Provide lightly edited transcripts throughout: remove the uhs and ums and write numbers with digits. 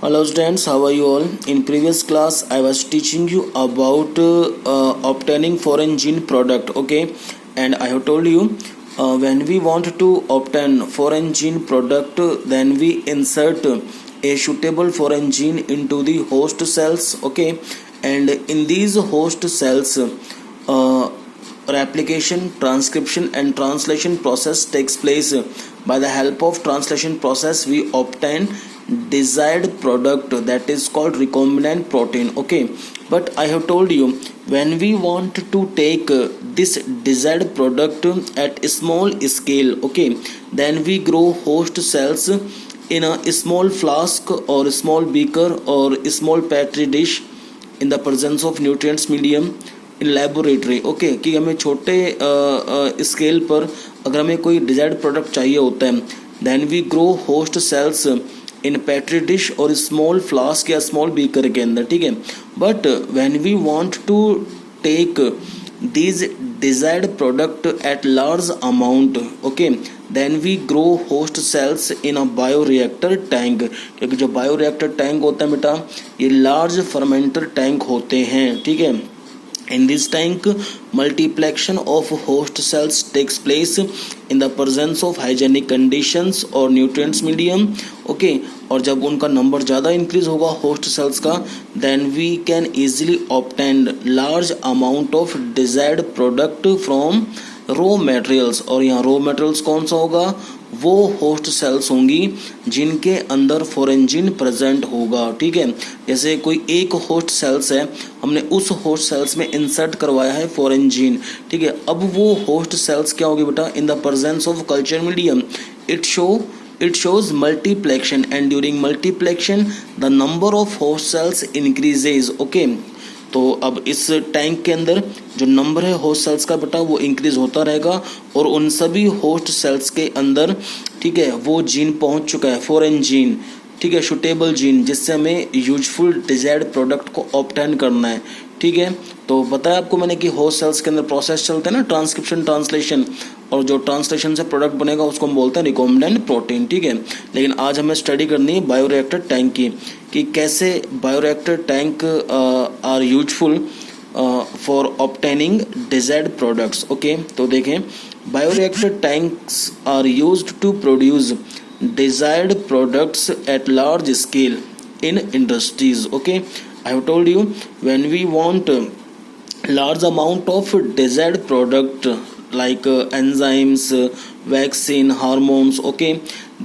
Hello students, how are you all? In previous class, I was teaching you about obtaining foreign gene product, okay? And I have told you when we want to obtain foreign gene product, then we insert a suitable foreign gene into the host cells, okay? And in these host cells, replication, transcription and translation process takes place. By the help of translation process, we obtain desired product that is called recombinant protein, okay? But I have told you, when we want to take this desired product at a small scale, okay, then we grow host cells in a small flask or a small beaker or a small petri dish in the presence of nutrients medium in laboratory, okay, कि हमें छोटे scale पर अगर हमें कोई desired product चाहिए होता है, then we grow host cells in petri dish और स्मॉल फ्लास्क या स्मॉल बीकर के अंदर, ठीक है. But when we want to take these desired product at large amount, okay, then we grow host cells in a bioreactor tank, क्योंकि जो bioreactor tank होता है बेटा, ये लार्ज फर्मेंटर टैंक होते हैं, ठीक है. In this tank, multiplication of host cells takes place in the presence of hygienic conditions or nutrients medium, okay. और जब उनका नंबर ज़्यादा इंक्रीज होगा होस्ट सेल्स का, then we can easily obtain large amount of desired product from raw materials. और यहाँ raw materials कौन सा होगा? वो होस्ट सेल्स होंगी जिनके अंदर फॉरेन जीन प्रेजेंट होगा, ठीक है. जैसे कोई एक होस्ट सेल्स है, हमने उस होस्ट सेल्स में इंसर्ट करवाया है फॉरेन जीन, ठीक है. अब वो होस्ट सेल्स क्या होगी बेटा? इन the presence of culture medium it shows multiplication, and during multiplication the number of host cells increases, okay. तो अब इस टैंक के अंदर जो नंबर है होस्ट सेल्स का बेटा वो इंक्रीज होता रहेगा, और उन सभी होस्ट सेल्स के अंदर, ठीक है, वो जीन पहुंच चुका है, फॉरेन जीन, ठीक है, सुटेबल जीन, जिससे हमें यूजफुल डिजायर्ड प्रोडक्ट को ऑब्टेन करना है, ठीक है. तो बताया आपको मैंने कि होस्ट सेल्स के अंदर प्रोसेस चलते हैं ना, ट्रांसक्रिप्शन, ट्रांसलेशन, और जो ट्रांसलेशन से प्रोडक्ट बनेगा उसको हम बोलते हैं रिकॉम्बिनेंट प्रोटीन, ठीक है. लेकिन आज हमें स्टडी करनी है बायोरिएक्टर टैंक की, कि कैसे bioreactor tank are useful for obtaining desired products, okay. तो देखें, bioreactor tanks are used to produce desired products at large scale in industries, okay. I have told you, when we want large amount of desired product like enzymes, vaccine, hormones, okay,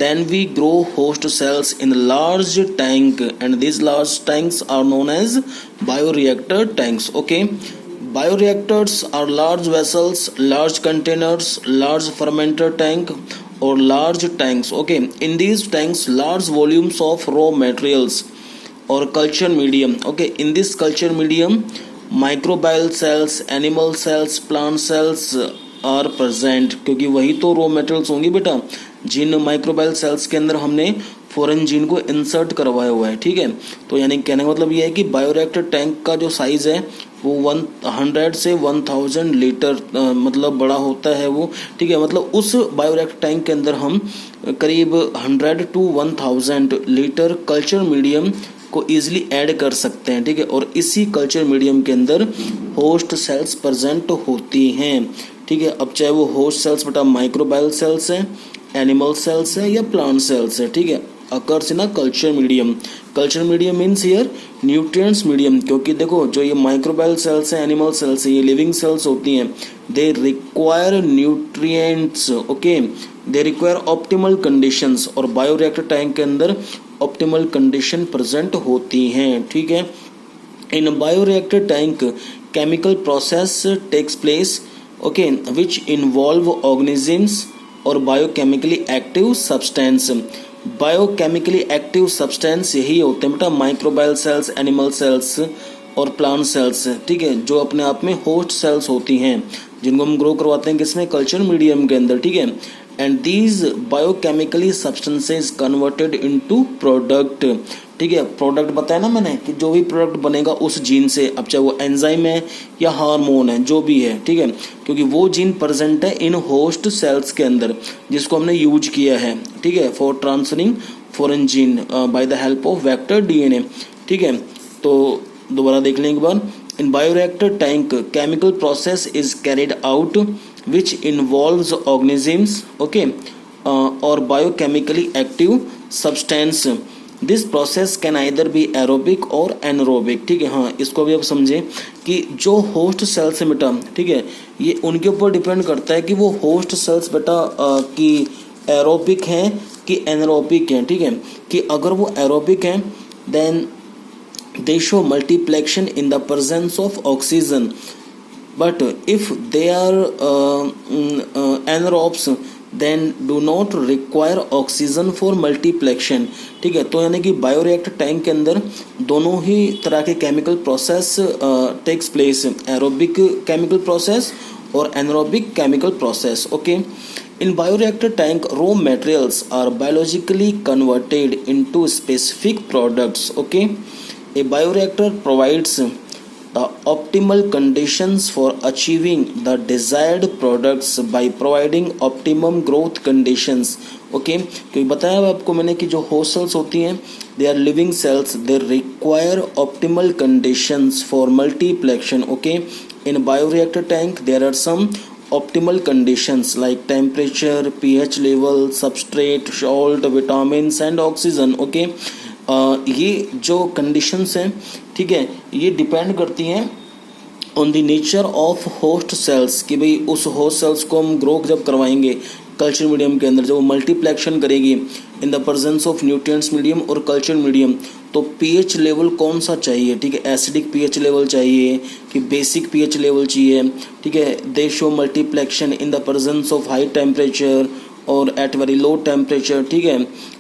then we grow host cells in large tank, and these large tanks are known as bioreactor tanks, okay. Bioreactors are large vessels, large containers, large fermenter tank or large tanks, okay. In these tanks, large volumes of raw materials or culture medium, okay. In this culture medium, microbial cells, animal cells, plant cells are present, क्योंकि वही तो raw materials होंगी बेटा जिन microbial sales के अंदर हमने foreign gene को insert करवाया हुआ है, ठीक है. तो यानी कहने का मतलब ये है कि बायोरिएक्टर टैंक का जो साइज है वो 100 से 1000 लीटर मतलब बड़ा होता है वो, ठीक है. मतलब उस बायोरिएक्टर टैंक के अंदर हम करीब 100 to 1000 लीटर कल्चर मीडियम को ईजिली ऐड कर सकते हैं, ठीक है. और इसी कल्चर मीडियम के अंदर होस्ट सेल्स प्रेजेंट होती हैं, ठीक है. अब चाहे वो होस्ट सेल्स बेटा माइक्रोबायल सेल्स हैं, एनिमल सेल्स है या प्लांट सेल्स है, ठीक है, occurs in a culture medium. Culture medium means here nutrients medium, क्योंकि देखो जो ये माइक्रोबायल सेल्स हैं, एनिमल सेल्स हैं, ये लिविंग सेल्स होती हैं, they require nutrients, okay, they require optimal conditions, और बायोरिएक्टर टैंक के अंदर ऑप्टिमल कंडीशन प्रेजेंट होती हैं, ठीक है. इन bioreactor tank chemical process takes place, okay, which involve organisms और biochemically active substance. Biochemically active substance यही होते हैं बेटा माइक्रोबायल सेल्स, एनिमल सेल्स और प्लांट सेल्स, ठीक है, जो अपने आप में होस्ट सेल्स होती हैं, जिनको हम ग्रो करवाते हैं किसमें? कल्चर मीडियम के अंदर, ठीक है. And these biochemically substances converted into product, ठीक है. प्रोडक्ट बताया ना मैंने कि जो भी प्रोडक्ट बनेगा उस जीन से, अब चाहे वो एंजाइम है या हार्मोन है, जो भी है, ठीक है, क्योंकि वो जीन प्रेजेंट है इन होस्ट सेल्स के अंदर जिसको हमने यूज किया है, ठीक है, for transferring foreign gene by the help of vector DNA. ठीक है, तो दोबारा देख लें एक बार। In bioreactor tank chemical process is carried out which involves organisms, okay, और biochemically active substance. This process can either be aerobic और एनरोबिक। ठीक है, हाँ, इसको भी आप समझें कि जो होस्ट सेल से बेटा, ठीक है, ये उनके ऊपर डिपेंड करता है कि वो होस्ट सेल्स बेटा कि एरोबिक हैं कि एनरोबिक हैं। ठीक है, कि अगर वो एरोबिक हैं then they show multiplication in the presence of oxygen, but if they are anaerobes then do not require oxygen for multiplication। ठीक है, तो यानी कि बायोरिएक्टर टैंक के अंदर दोनों ही तरह के chemical process takes place, aerobic chemical process और anaerobic chemical process. Okay, in bioreactor tank raw materials are biologically converted into specific products। okay, a bioreactor provides the optimal conditions for achieving the desired products by providing optimum growth conditions। Okay, क्योंकि बताया आपको मैंने कि जो host cells होती हैं they are living cells, they require optimal conditions for multiplication. Okay, in bioreactor tank there are some optimal conditions like temperature, pH level, substrate, salt, vitamins and oxygen। Okay, ये जो conditions हैं, ठीक है, ये depend करती हैं on the nature of host cells कि भाई उस होस्ट सेल्स को हम ग्रो जब करवाएंगे कल्चर मीडियम के अंदर, जब वो मल्टीप्लेक्शन करेगी इन the presence of nutrients medium और कल्चर मीडियम, तो पीएच लेवल कौन सा चाहिए। ठीक है, एसिडिक पीएच लेवल चाहिए कि बेसिक पीएच लेवल चाहिए। ठीक है, they show multiplication in the presence of high temperature और एट वेरी लो टेम्परेचर। ठीक है,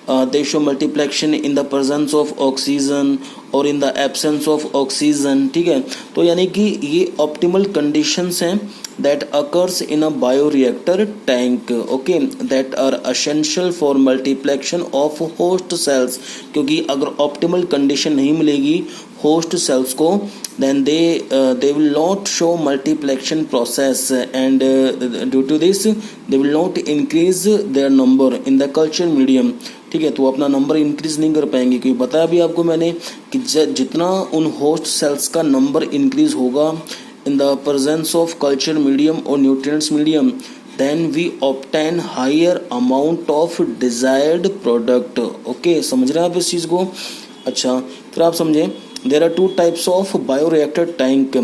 they show multiplication in the presence of oxygen और in the absence of oxygen. ठीक है, तो यानी कि ये ऑप्टिमल कंडीशंस हैं that occurs in a bioreactor tank, okay, that are essential for multiplication of host cells। क्योंकि अगर optimal condition नहीं मिलेगी host cells को then they will not show multiplication process and due to this they will not increase their number in the culture medium। ठीक है, तो अपना number increase नहीं कर पाएंगे क्योंकि बताया भी आपको मैंने कि जितना उन होस्ट सेल्स का नंबर इंक्रीज होगा in the presence of culture medium or nutrients medium then we obtain higher amount of desired product। okay, समझ रहे हैं आप इस चीज़ को। अच्छा, फिर आप समझें there are two types of bioreactor tank,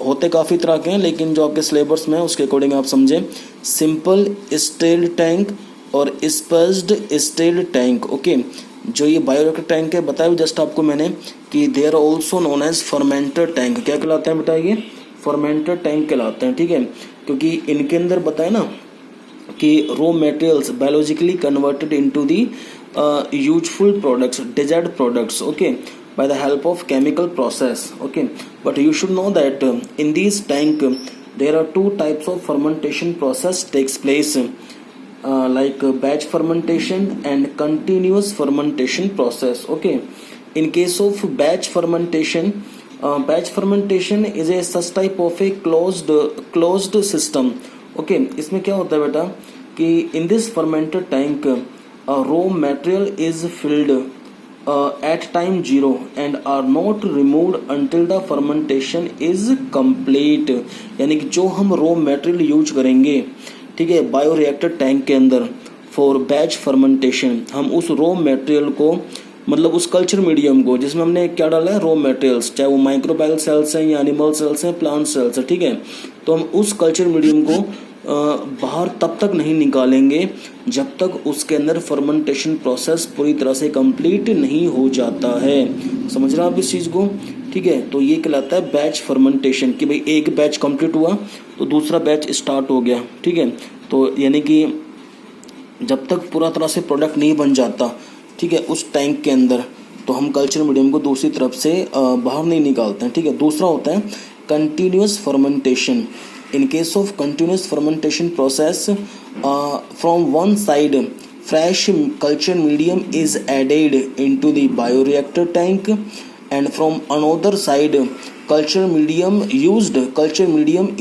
होते काफ़ी तरह के हैं लेकिन जो आपके सिलेबस में है उसके अकॉर्डिंग आप समझें। सिंपल स्टेल्ड टैंक और स्पज्ड स्टेल्ड टैंक। ओके, जो ये बायोरिएक्टर टैंक है बताया जस्ट आपको मैंने कि they are also known as fermenter tank. क्या कहलाते हैं बेटा, ये फर्मेंटर टैंक कहलाते हैं। ठीक है, क्योंकि इनके अंदर बताया ना कि raw materials biologically converted into the useful products, desired products, okay, by the help of chemical process। okay, but you should know that in these tank there are two types of fermentation process takes place, like batch fermentation and continuous fermentation process। okay, in case of batch fermentation is a such type of a closed system। okay, इसमें क्या होता है बेटा कि in this fermenter tank raw material is filled at time 0 and are not removed until the fermentation is complete। यानी कि जो हम रॉ मटेरियल यूज करेंगे, ठीक है, बायोरिएक्टर टैंक के अंदर फॉर बैच फर्मेंटेशन, हम उस रॉ मटेरियल को मतलब उस कल्चर मीडियम को जिसमें हमने क्या डाला है, रॉ मटेरियल्स, चाहे वो माइक्रोबायल सेल्स हैं या एनिमल सेल्स हैं, प्लांट सेल्स हैं, ठीक है, तो हम उस कल्चर मीडियम को बाहर तब तक नहीं निकालेंगे जब तक उसके अंदर फर्मेंटेशन प्रोसेस पूरी तरह से कंप्लीट नहीं हो जाता है। समझ रहे हैं आप इस चीज़ को। ठीक है, तो ये कहलाता है बैच फर्मेंटेशन कि भाई एक बैच कंप्लीट हुआ तो दूसरा बैच स्टार्ट हो गया। ठीक है, तो यानी कि जब तक पूरा तरह से प्रोडक्ट नहीं बन जाता, ठीक है, उस टैंक के अंदर, तो हम कल्चर मीडियम को दूसरी तरफ से बाहर नहीं निकालते हैं। ठीक है, दूसरा होता है continuous fermentation. In case of continuous fermentation process, from one side fresh culture medium is added into the bioreactor tank and from another side culture medium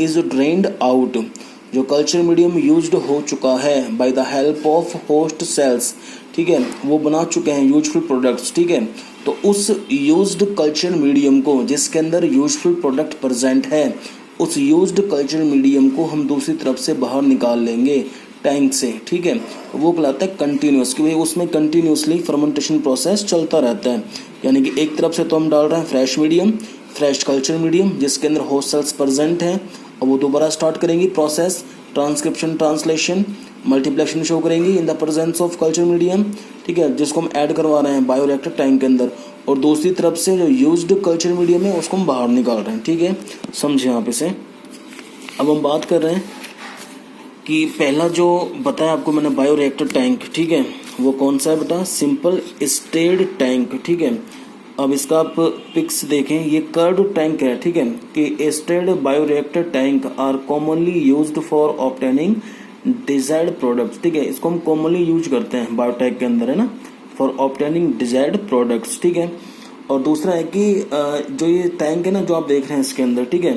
is drained out। जो कल्चर मीडियम यूज्ड हो चुका है bye the help of host cells, ठीक है, वो बना चुके हैं यूजफुल प्रोडक्ट्स, ठीक है। तो उस यूज्ड कल्चर मीडियम को, जिसके अंदर यूजफुल प्रोडक्ट प्रेजेंट है, उस यूज्ड कल्चर मीडियम को हम दूसरी तरफ से बाहर निकाल लेंगे टैंक से, ठीक है। वो कहलाता है कंटिन्यूस, कि भाई उसमें कंटिन्यूसली फर्मेंटेशन प्रोसेस चलता रहता है। यानी कि एक तरफ से तो हम डाल रहे हैं fresh medium, fresh culture medium जिसके अंदर होस्ट सेल्स प्रेजेंट हैं, और वो दोबारा स्टार्ट करेंगी process, transcription, translation, multiplication show करेंगी in the presence of culture medium, ठीक है, जिसको हम ऐड करवा रहे हैं बायोरिएक्टर टैंक के अंदर। और दूसरी तरफ से जो यूज्ड कल्चर मीडियम है उसको हम बाहर निकाल रहे हैं, ठीक है, समझे आप इसे। अब हम बात कर रहे हैं कि पहला जो बताया आपको मैंने बायोरिएक्टर टैंक, ठीक है, वो कौन सा है बेटा, सिंपल स्टेड टैंक, ठीक है। अब इसका आप पिक्स देखें, ये कर्व्ड टैंक है, ठीक है, कि stirred bioreactor tank are commonly used for obtaining desired products, ठीक है, इसको हम कॉमनली यूज करते हैं बायोटेक के अंदर, है ना, फॉर ऑब्टेनिंग डिजायर्ड प्रोडक्ट्स, ठीक है। और दूसरा है कि जो ये टैंक है ना जो आप देख रहे हैं इसके अंदर, ठीक है,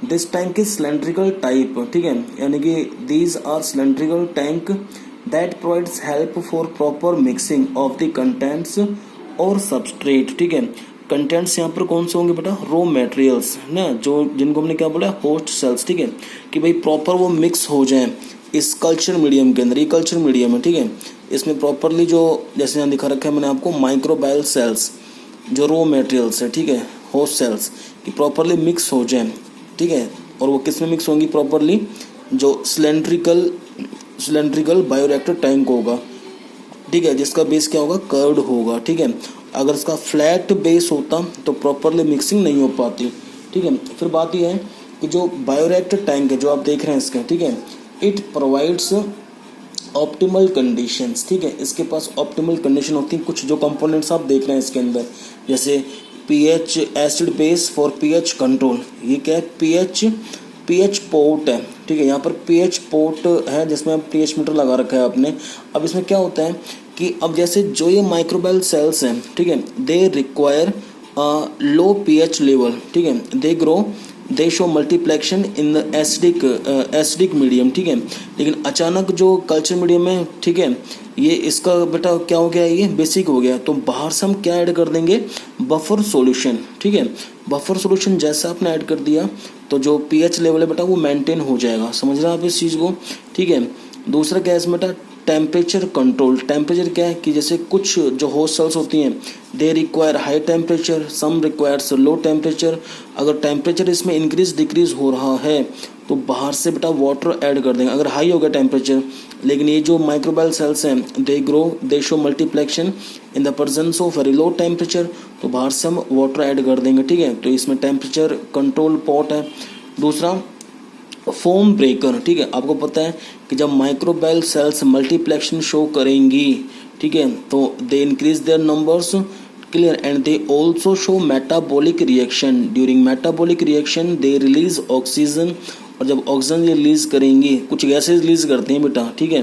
this tank is cylindrical type, ठीक है, यानी कि these are cylindrical tank that provides help for proper mixing of the contents और सबस्ट्रेट, ठीक है। कंटेंट्स यहाँ पर कौन से होंगे बेटा, रॉ मटेरियल्स ना, जो जिनको हमने क्या बोला, होस्ट सेल्स, ठीक है, कि भाई प्रॉपर वो मिक्स हो जाएं इस कल्चर मीडियम के अंदर। ये कल्चर मीडियम है, ठीक है, इसमें प्रॉपरली जो जैसे यहाँ दिखा रखा है मैंने आपको, माइक्रोबायल सेल्स जो रॉ मटेरियल्स है, ठीक है, होस्ट सेल्स कि प्रॉपरली मिक्स हो जाए, ठीक है। और वो किस में मिक्स होंगी प्रॉपरली, जो सिलेंड्रिकल बायोरिएक्टर टैंक होगा, ठीक है, जिसका बेस क्या होगा, कर्व्ड होगा, ठीक है। अगर इसका फ्लैट बेस होता तो प्रॉपरली मिक्सिंग नहीं हो पाती, ठीक है। फिर बात यह है कि जो बायोरिएक्टर टैंक है जो आप देख रहे हैं इसका, ठीक है, इट प्रोवाइड्स ऑप्टिमल कंडीशंस, ठीक है, इसके पास ऑप्टिमल कंडीशन होती हैं। कुछ जो कंपोनेंट्स आप देख रहे हैं इसके अंदर, जैसे pH acid base for pH control, ये क्या है, पीएच पोर्ट है, ठीक है, यहाँ पर पीएच पोर्ट है जिसमें पीएच मीटर लगा रखा है आपने। अब इसमें क्या होता है कि अब जैसे जो ये माइक्रोबायल सेल्स हैं, ठीक है, they require low pH level, ठीक है, they grow, they show multiplication in the acidic medium, ठीक है। लेकिन अचानक जो कल्चर मीडियम है, ठीक है, ये इसका बेटा क्या हो गया, ये बेसिक हो गया, तो बाहर से हम क्या ऐड कर देंगे, बफर सॉल्यूशन, ठीक है। बफर सॉल्यूशन जैसा आपने ऐड कर दिया तो जो पीएच लेवल है बेटा वो मेंटेन हो जाएगा, समझ रहे हैं आप इस चीज़ को, ठीक है। दूसरा क्या है इसमें बेटा, टेम्परेचर कंट्रोल। टेम्परेचर क्या है कि जैसे कुछ जो होस्ट सेल्स होती हैं they require high temperature, some requires low temperature. अगर टेम्परेचर इसमें इंक्रीज डिक्रीज हो रहा है तो बाहर से बेटा वाटर ऐड कर देंगे, अगर हाई हो गया टेम्परेचर। लेकिन ये जो माइक्रोबायल सेल्स हैं they grow, they show multiplication in the presence of very low temperature, तो बाहर से हम वाटर ऐड कर देंगे, ठीक है। तो इसमें टेम्परेचर कंट्रोल पॉट है। दूसरा फोम ब्रेकर, ठीक है, आपको पता है कि जब माइक्रोबायल सेल्स मल्टीप्लेक्शन शो करेंगी, ठीक है, तो दे increase their numbers, clear, and they also show metabolic reaction. During metabolic reaction they release oxygen, और जब ऑक्सीजन रिलीज करेंगी कुछ गैसेज रिलीज करती हैं बेटा, ठीक है,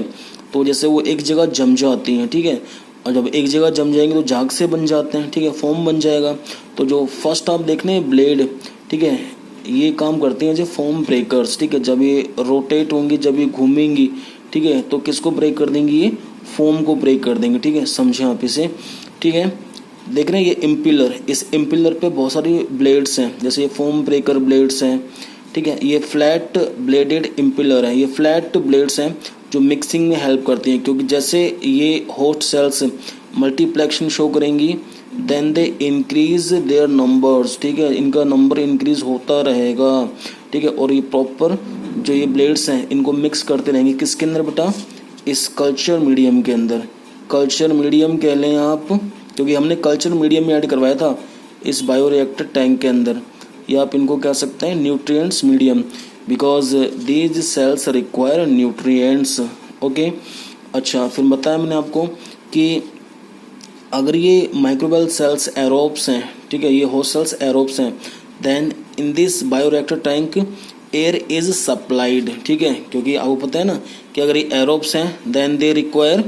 तो जैसे वो एक जगह जम जाती हैं, ठीक है, और जब एक जगह जम जाएंगे तो झाग से बन जाते हैं, ठीक है, फोम बन जाएगा। तो जो फर्स्ट आप देखने ब्लेड, ठीक है, ये काम करती हैं जो फोम ब्रेकर्स, ठीक है, जब ये रोटेट होंगी, जब ये घूमेंगी, ठीक है, तो किसको ब्रेक कर देंगी, ये फोम को ब्रेक कर देंगे, ठीक है, समझे आप इसे, ठीक है। देख रहे हैं ये इम्पिलर, इस इम्पिलर पे बहुत सारी ब्लेड्स हैं, जैसे ये फोम ब्रेकर ब्लेड्स हैं, ठीक है, ये फ्लैट ब्लेडेड इम्पिलर है, ये फ्लैट ब्लेड्स हैं जो मिक्सिंग में हेल्प करती हैं, क्योंकि जैसे ये होस्ट सेल्स मल्टीप्लेक्शन शो करेंगी then they increase their numbers, ठीक है, इनका नंबर इंक्रीज होता रहेगा, ठीक है। और ये प्रॉपर जो ये ब्लेड्स हैं इनको मिक्स करते रहेंगे किसके अंदर बेटा, इस कल्चर मीडियम के अंदर। कल्चर मीडियम कह लें आप, क्योंकि हमने कल्चर मीडियम में ऐड करवाया था इस बायोरिएक्टर टैंक के अंदर, या आप इनको कह सकते हैं nutrients medium, because these cells require nutrients, okay. अच्छा, फिर बताया मैंने आपको कि अगर ये माइक्रोबायल सेल्स एरोब्स हैं, ठीक है, ये होस्ट सेल्स एरोब्स हैं, then in this bioreactor tank air is supplied, ठीक है, क्योंकि आपको पता है ना कि अगर ये एरोब्स हैं देन दे रिक्वायर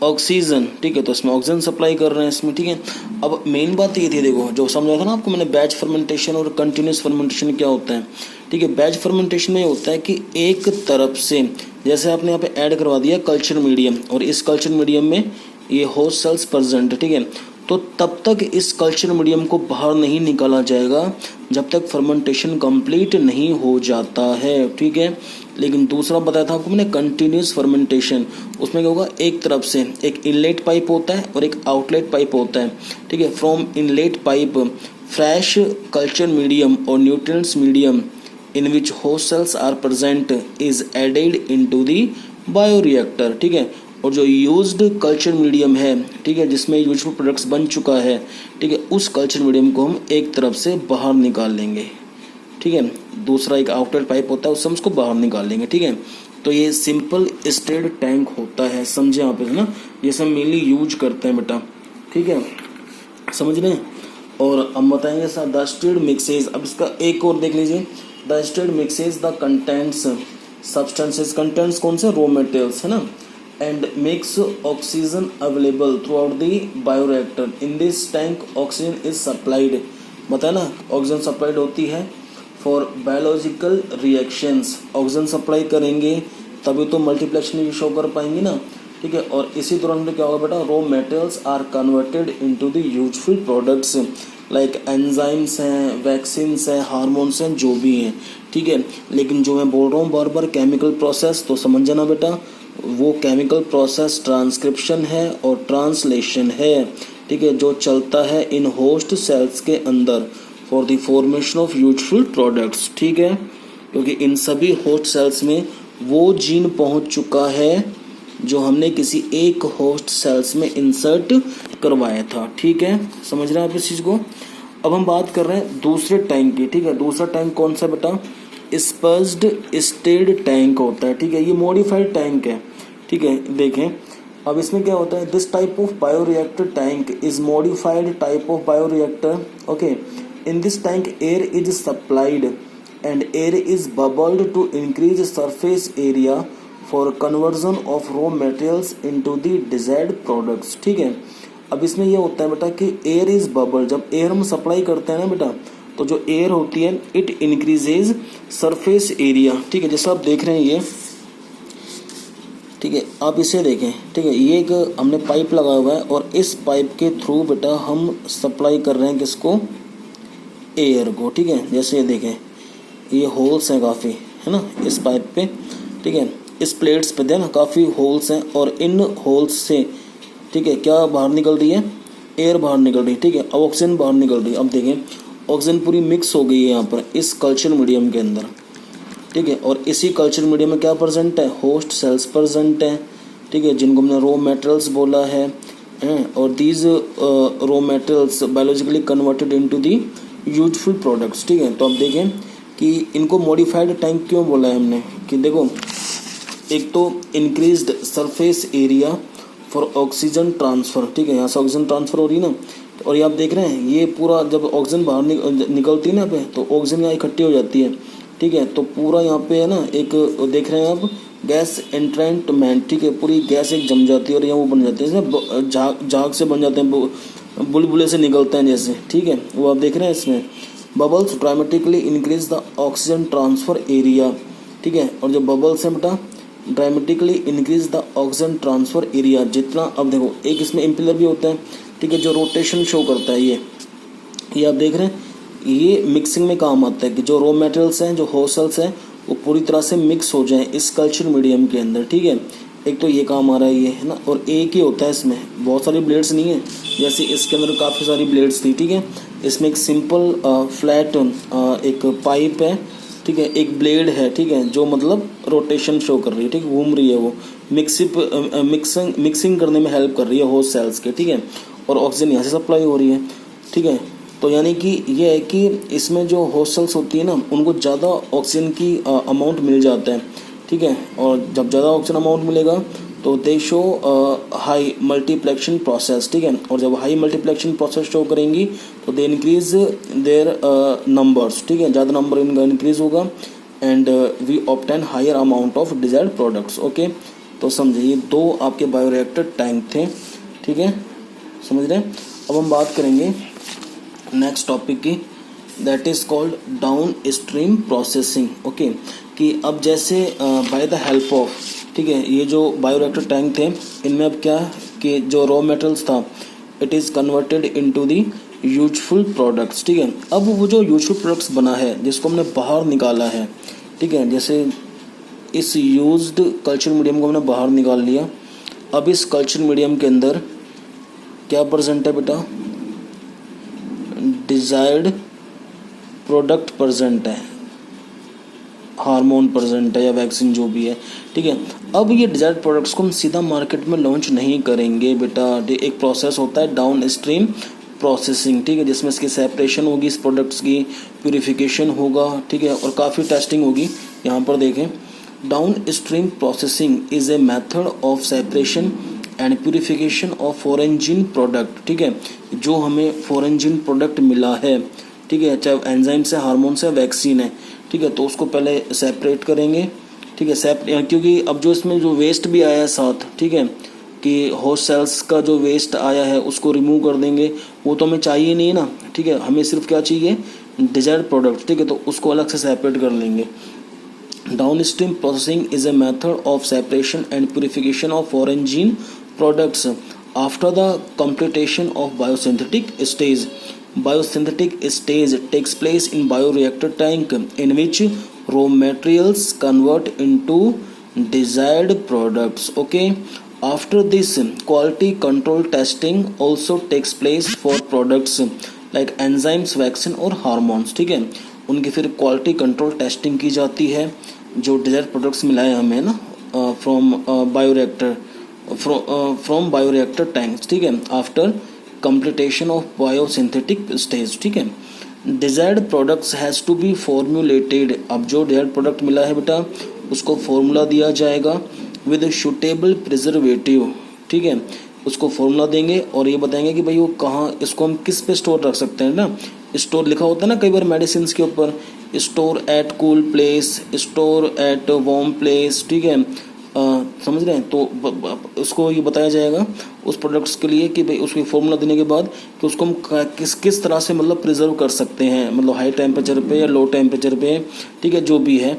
ऑक्सीजन, ठीक है, तो इसमें ऑक्सीजन सप्लाई कर रहे हैं इसमें, ठीक है। अब मेन बात ये थी, देखो जो समझा था ना आपको मैंने, बैच फर्मेंटेशन और कंटिन्यूस फर्मेंटेशन क्या होता है, ठीक है। बैच फर्मेंटेशन में ये होता है कि एक तरफ से, जैसे आपने यहाँ पे ऐड करवा दिया कल्चर मीडियम, और इस कल्चर मीडियम में ये होस्ट सेल्स प्रेजेंट, ठीक है, तो तब तक इस कल्चर मीडियम को बाहर नहीं निकाला जाएगा जब तक फर्मेंटेशन कंप्लीट नहीं हो जाता है, ठीक है। लेकिन दूसरा बताया था आपको मैंने कंटिन्यूस फर्मेंटेशन, उसमें क्या होगा, एक तरफ से एक इनलेट पाइप होता है और एक आउटलेट पाइप होता है, ठीक है। From inlet pipe fresh culture medium और nutrients medium in which host cells are present is added into the bioreactor, ठीक है। और जो यूज्ड कल्चर मीडियम है, ठीक है, जिसमें यूजफुल प्रोडक्ट्स बन चुका है, ठीक है, उस कल्चर मीडियम को हम एक तरफ से बाहर निकाल लेंगे, ठीक है। दूसरा एक आउटलेट पाइप होता है, उससे हम उसको बाहर निकाल लेंगे, ठीक है। तो ये सिंपल स्टेड टैंक होता है, समझे यहाँ पे, है ना, ये सब मेनली यूज करते हैं बेटा, ठीक है, समझ रहे हैं। और हम बताएंगे सर द स्टेड मिक्सेज, अब इसका एक और देख लीजिए, the stirred mixes the contents substances, contents कौन से, रॉ मटेरियल्स, है ना, and makes oxygen available throughout the bioreactor. In this tank oxygen is supplied, बताया ना, ऑक्सीजन सप्लाइड होती है for biological reactions, oxygen supply करेंगे तभी तो मल्टीप्लेक्शन शो कर पाएंगे ना, ठीक है। और इसी दौरान में क्या होगा बेटा, raw materials are converted into the useful products like enzymes हैं, वैक्सीन्स हैं, हार्मोन्स हैं, जो भी हैं, ठीक है। लेकिन जो मैं बोल रहा हूँ बार बार केमिकल प्रोसेस, तो समझ जाना बेटा, वो केमिकल प्रोसेस ट्रांसक्रिप्शन है और ट्रांसलेशन है, ठीक है, जो चलता है इन होस्ट सेल्स के अंदर for the formation of useful products, ठीक है। क्योंकि इन सभी होस्ट सेल्स में वो जीन पहुंच चुका है जो हमने किसी एक होस्ट सेल्स में इंसर्ट करवाया था, ठीक है, समझ रहे हैं आप इस चीज़ को। अब हम बात कर रहे हैं दूसरे टैंक की, ठीक है। दूसरा टैंक कौन सा बेटा, स्पर्ज्ड स्टेड टैंक होता है, ठीक है, ये मॉडिफाइड टैंक है, ठीक है। देखें अब इसमें क्या होता है, this type of bioreactor tank is modified type of bioreactor, okay. In this tank air is supplied and air is bubbled to increase surface area for conversion of raw materials into the desired products, ठीक है। अब इसमें यह होता है बेटा कि air is bubble, जब एयर हम सप्लाई करते हैं ना बेटा, तो जो एयर होती है इट इंक्रीजेज सरफेस एरिया, ठीक है, जैसा आप देख रहे हैं ये, ठीक है, आप इसे देखें, ठीक है, ये एक हमने पाइप लगाया हुआ है और इस पाइप के थ्रू बेटा हम सप्लाई कर रहे हैं किसको, एयर को, ठीक है। जैसे ये देखें, ये होल्स हैं काफ़ी, है ना, इस पाइप पे, ठीक है, इस प्लेट्स पे देना काफ़ी होल्स हैं, और इन होल्स से, ठीक है, क्या बाहर निकल रही है, एयर बाहर निकल रही है, ठीक है। अब ऑक्सीजन बाहर निकल रही है, अब देखें ऑक्सीजन पूरी मिक्स हो गई है यहाँ पर इस कल्चर मीडियम के अंदर, ठीक है। और इसी कल्चर मीडियम में क्या प्रेजेंट है, होस्ट सेल्स प्रेजेंट हैं, ठीक है, जिनको हमने रॉ मटेरियल्स बोला है, और these raw materials biologically converted into the useful products, ठीक है। तो अब देखें कि इनको मॉडिफाइड टैंक क्यों बोला है हमने, कि देखो एक तो increased surface area for oxygen transfer, ठीक है, यहाँ से ऑक्सीजन ट्रांसफ़र हो रही है ना, और ये आप देख रहे हैं ये पूरा जब ऑक्सीजन बाहर निकलती है ना पे, तो ऑक्सीजन यहाँ इकट्ठी हो जाती है, ठीक है। तो पूरा यहाँ पे है ना एक देख रहे हैं आप गैस एंट्रेंटमेंट, ठीक है, पूरी गैस एक जम जाती है और यहाँ वो बन जाते हैं, झाग से बन जाते हैं, बुलबुले से निकलते हैं जैसे, ठीक है, वो आप देख रहे हैं इसमें। Bubbles dramatically increase the oxygen transfer area, ठीक है। और जो बबल्स हैं बेटा dramatically increase the oxygen transfer area, जितना, अब देखो एक इसमें इम्पिलर भी होता है, ठीक है, जो रोटेशन शो करता है, ये आप देख रहे हैं, ये मिक्सिंग में काम आता है कि जो रॉ मटेरियल्स हैं, जो होस्ट सेल्स हैं, वो पूरी तरह से मिक्स हो जाएं इस कल्चर मीडियम के अंदर, ठीक है। एक तो ये काम आ रहा है ये, है ना, और एक ही होता है इसमें, बहुत सारी ब्लेड्स नहीं है, जैसे इसके अंदर काफ़ी सारी ब्लेड्स थी, ठीक है। इसमें एक सिंपल फ्लैट एक पाइप है, ठीक है, एक ब्लेड है, ठीक है, जो मतलब रोटेशन शो कर रही है, ठीक, घूम रही है, वो मिक्सिंग करने में हेल्प कर रही है होस्ट सेल्स के, ठीक है। और ऑक्सीजन यहाँ से सप्लाई हो रही है, ठीक है। तो यानी कि ये है कि इसमें जो होस्ट सेल्स होती है ना, उनको ज़्यादा ऑक्सीजन की अमाउंट मिल जाता है, ठीक है। और जब ज़्यादा ऑक्सीजन अमाउंट मिलेगा तो दे शो हाई मल्टीप्लेक्शन प्रोसेस, ठीक है। और जब हाई मल्टीप्लेक्शन प्रोसेस शो करेंगी तो दे इंक्रीज देयर नंबर्स, ठीक है, ज़्यादा नंबर इनका इंक्रीज होगा, and we obtain higher amount of desired products, okay. तो समझे ये दो आपके बायोरिएक्टर टैंक थे, ठीक है, समझ रहे हैं। अब हम बात करेंगे नेक्स्ट टॉपिक की, that is called down stream processing. Okay, कि अब जैसे बाय द हेल्प ऑफ, ठीक है, ये जो बायोरिएक्टर टैंक थे इनमें अब क्या कि जो रॉ मेटल्स था it is converted into the useful products, ठीक है। अब वो जो यूजफुल प्रोडक्ट्स बना है जिसको हमने बाहर निकाला है, ठीक है, जैसे इस यूज्ड कल्चर मीडियम को हमने बाहर निकाल लिया। अब इस कल्चर मीडियम के अंदर क्या प्रेजेंट है बेटा, डिजायर्ड प्रोडक्ट प्रेजेंट है, हार्मोन प्रेजेंट है या वैक्सीन जो भी है, ठीक है। अब ये डिजायर्ड प्रोडक्ट्स को हम सीधा मार्केट में लॉन्च नहीं करेंगे बेटा, एक प्रोसेस होता है डाउन स्ट्रीम प्रोसेसिंग, ठीक है, जिसमें इसकी सेपरेशन होगी, इस प्रोडक्ट्स की प्यूरिफिकेशन होगा, ठीक है, और काफ़ी टेस्टिंग होगी। यहाँ पर देखें, down stream processing is a method of separation and purification of foreign gene product, ठीक है, जो हमें फॉरेन जीन प्रोडक्ट मिला है, ठीक है, चाहे एंजाइम से, हार्मोन से, वैक्सीन है, ठीक है, तो उसको पहले सेपरेट करेंगे, ठीक है, क्योंकि अब जो इसमें जो वेस्ट भी आया है साथ, ठीक है, कि होस्ट सेल्स का जो वेस्ट आया है उसको रिमूव कर देंगे, वो तो हमें चाहिए नहीं ना, ठीक है, हमें सिर्फ क्या चाहिए, डिजायर्ड प्रोडक्ट, ठीक है, तो उसको अलग से सेपरेट कर लेंगे। Downstream processing is a method of separation and purification of foreign gene products after the completion of biosynthetic stage. Biosynthetic stage takes place in bioreactor tank in which raw materials convert into desired products. Okay, after this quality control testing also takes place for products like enzymes, vaccine और hormones, ठीक है, उनकी फिर quality control testing की जाती है जो desired products मिलाए हमें ना फ्रॉम बायोरिएक्टर टैंक्स, ठीक है, after completion of biosynthetic stage, ठीक है। Desired products has to be formulated, अब जो डिजायर्ड प्रोडक्ट मिला है बेटा उसको फॉर्मूला दिया जाएगा विद सुटेबल प्रिजर्वेटिव, ठीक है, उसको फॉर्मूला देंगे और ये बताएंगे कि भाई वो कहाँ, इसको हम किस पे स्टोर रख सकते हैं ना, स्टोर लिखा होता है ना कई बार मेडिसिन के ऊपर, store at cool place, store at warm place, ठीक है, समझ रहे हैं। तो उसको ये बताया जाएगा उस प्रोडक्ट्स के लिए कि भाई उसकी फॉर्मूला देने के बाद कि उसको हम किस तरह से मतलब प्रिजर्व कर सकते हैं, मतलब हाई टेम्परेचर पे या लो टेम्परेचर पे, ठीक है, जो भी है।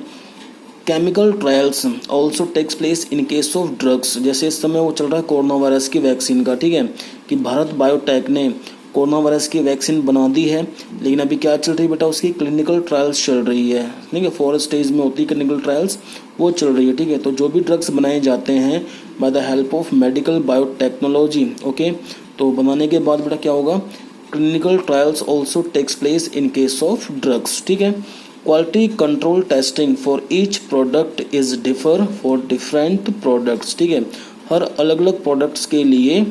Chemical trials also takes place in case of drugs, जैसे इस समय वो चल रहा है कोरोना वायरस की वैक्सीन का, ठीक है, कि भारत बायोटेक ने कोरोना वायरस की वैक्सीन बना दी है, लेकिन अभी क्या चल रही है बेटा, उसकी क्लिनिकल ट्रायल्स चल रही है, ठीक है, 4 स्टेज में होती है क्लिनिकल ट्रायल्स, वो चल रही है, ठीक है। तो जो भी ड्रग्स बनाए जाते हैं by the help of medical biotechnology, okay, तो बनाने के बाद बेटा क्या होगा, clinical trials also takes place in case of drugs, ठीक है। Quality control testing for each product is differ for different products, ठीक है, हर अलग अलग प्रोडक्ट्स के लिए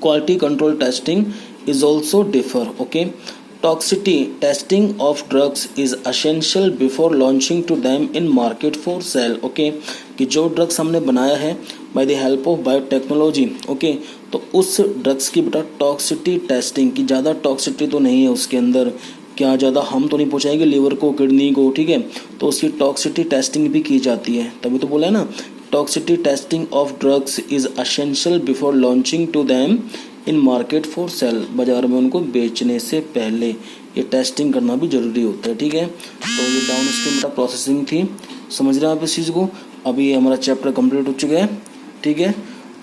quality control testing is also differ. Okay, toxicity testing of drugs is essential before launching to them in market for sale. Okay, कि जो drugs हमने बनाया है bye the help of biotechnology, okay, तो उस ड्रग्स की बेटा टॉक्सिटी टेस्टिंग की, ज़्यादा टॉक्सिटी तो नहीं है उसके अंदर, क्या ज़्यादा हम तो नहीं पहुँचाएंगे लीवर को, किडनी को, ठीक है, तो उसकी टॉक्सिटी टेस्टिंग भी की जाती है, तभी तो बोला है ना, toxicity testing of drugs is essential before launching to them in market for sale, बाजार में उनको बेचने से पहले ये टेस्टिंग करना भी जरूरी होता है, ठीक है। तो ये डाउन स्ट्रीम प्रोसेसिंग थी, समझ रहे हैं आप इस चीज़ को। अभी हमारा चैप्टर कंप्लीट हो चुका है, ठीक है।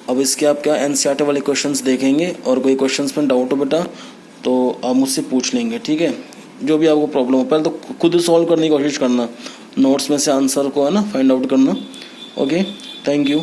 अब इसके आप क्या एनसीईआरटी वाले क्वेश्चंस देखेंगे और कोई क्वेश्चंस में डाउट हो बेटा तो आप मुझसे पूछ लेंगे, ठीक है, जो भी आपको प्रॉब्लम हो, पहले तो खुद सॉल्व करने की कोशिश करना, नोट्स में से आंसर को है ना फाइंड आउट करना। Okay, thank you.